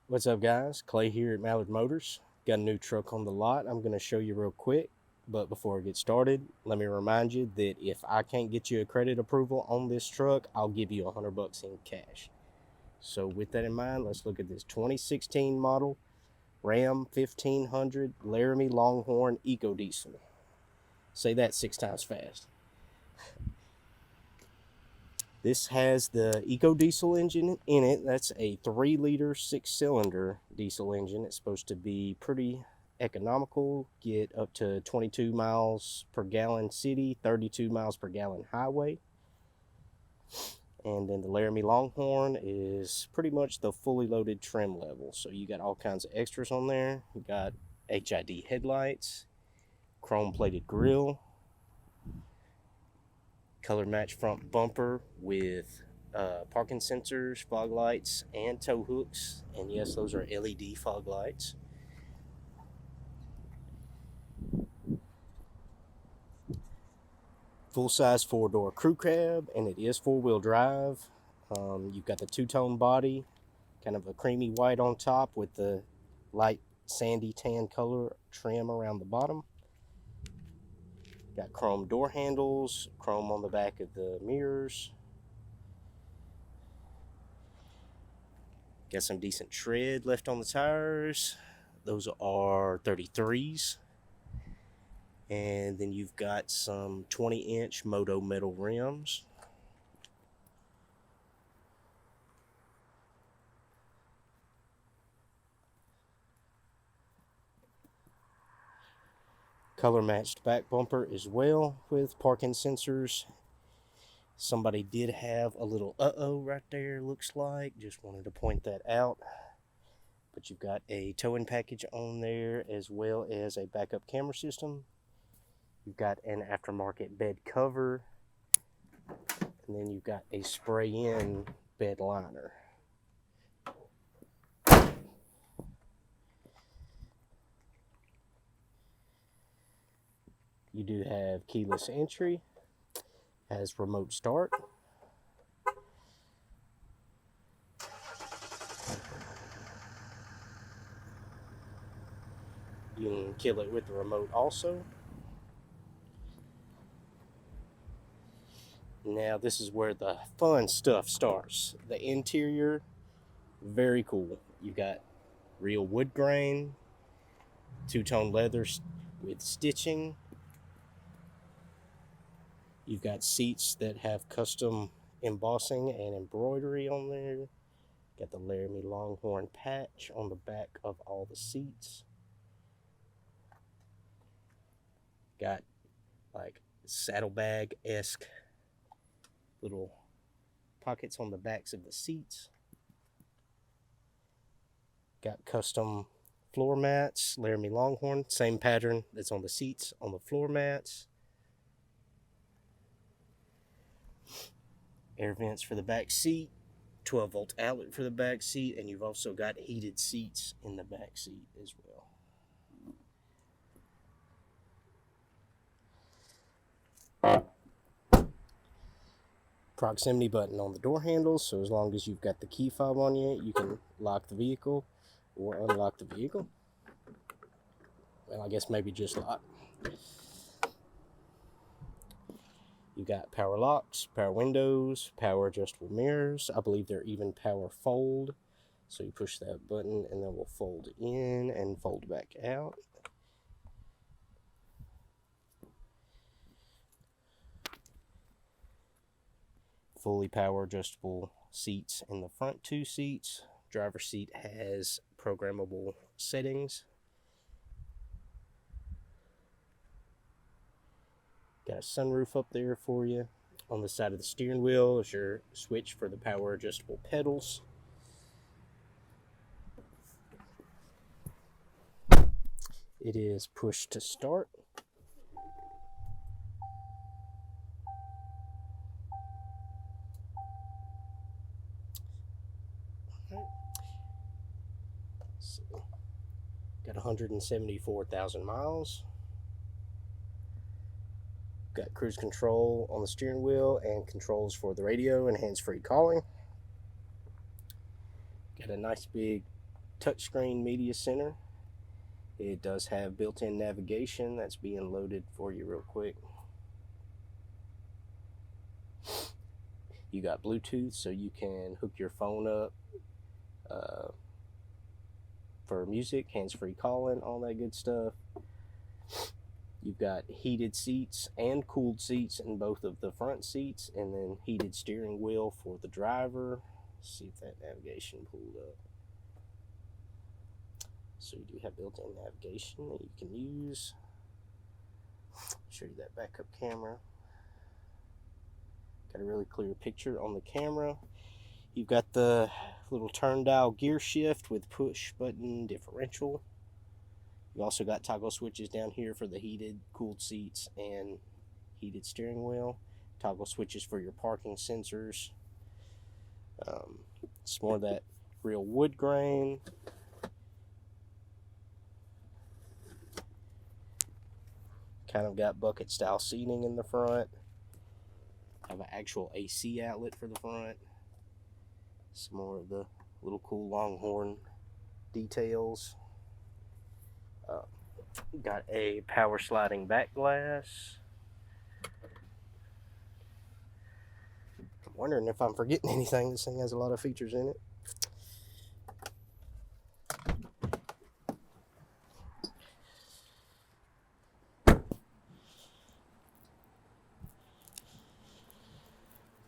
What's up, guys? Clay here at Mallard Motors. Got a new truck on the lot I'm going to show you real quick. But before I get started, let me remind you that if I can't get you a credit approval on this truck, I'll give you $100 in cash. So with that in mind, let's look at this 2016 model Ram 1500 Laramie Longhorn EcoDiesel. Say that 6 times fast. This has the EcoDiesel engine in it. That's a 3-liter 6-cylinder diesel engine. It's supposed to be pretty economical, get up to 22 miles per gallon city, 32 miles per gallon highway. And then the Laramie Longhorn is pretty much the fully loaded trim level. So you got all kinds of extras on there. You got HID headlights, chrome plated grille, color match front bumper with parking sensors, fog lights, and tow hooks. And yes, those are LED fog lights. Full-size 4-door crew cab, and it is 4-wheel drive. You've got the two-tone body, kind of a creamy white on top with the light sandy tan color trim around the bottom. Got chrome door handles, chrome on the back of the mirrors. Got some decent tread left on the tires. Those are 33s. And then you've got some 20-inch Moto metal rims. Color matched back bumper as well with parking sensors. Somebody did have a little right there, looks like. Just wanted to point that out. But you've got a towing package on there as well as a backup camera system. You've got an aftermarket bed cover. And then you've got a spray-in bed liner. You do have keyless entry, has remote start. You can kill it with the remote also. Now this is where the fun stuff starts. The interior, very cool. You've got real wood grain, two-tone leather with stitching. You've got seats that have custom embossing and embroidery on there. Got the Laramie Longhorn patch on the back of all the seats. Got like saddlebag-esque little pockets on the backs of the seats. Got custom floor mats, Laramie Longhorn, same pattern that's on the seats on the floor mats. Air vents for the back seat, 12-volt outlet for the back seat, and you've also got heated seats in the back seat as well. Proximity button on the door handles, so as long as you've got the key fob on you, you can lock the vehicle or unlock the vehicle. Well, I guess maybe just lock. You got power locks, power windows, power adjustable mirrors. I believe they're even power fold. So you push that button and then we'll fold in and fold back out. Fully power adjustable seats in the front 2 seats. Driver's seat has programmable settings. Got a sunroof up there for you. On the side of the steering wheel is your switch for the power adjustable pedals. It is push to start. So, got 174,000 miles. Got cruise control on the steering wheel and controls for the radio and hands-free calling. Got a nice big touchscreen media center. It does have built-in navigation that's being loaded for you real quick. You got Bluetooth, so you can hook your phone up for music, hands-free calling, all that good stuff. You've got heated seats and cooled seats in both of the front seats, and then heated steering wheel for the driver. Let's see if that navigation pulled up. So you do have built-in navigation that you can use. Show you that backup camera. Got a really clear picture on the camera. You've got the little turn dial gear shift with push button differential. You also got toggle switches down here for the heated, cooled seats and heated steering wheel. Toggle switches for your parking sensors. It's more of that real wood grain. Kind of got bucket style seating in the front. Have an actual AC outlet for the front. Some more of the little cool Longhorn details. Got a power sliding back glass. I'm wondering if I'm forgetting anything. This thing has a lot of features in it.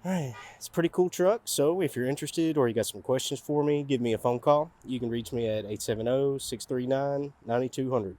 Alright, it's a pretty cool truck, so if you're interested or you got some questions for me, give me a phone call. You can reach me at 870-639-9200.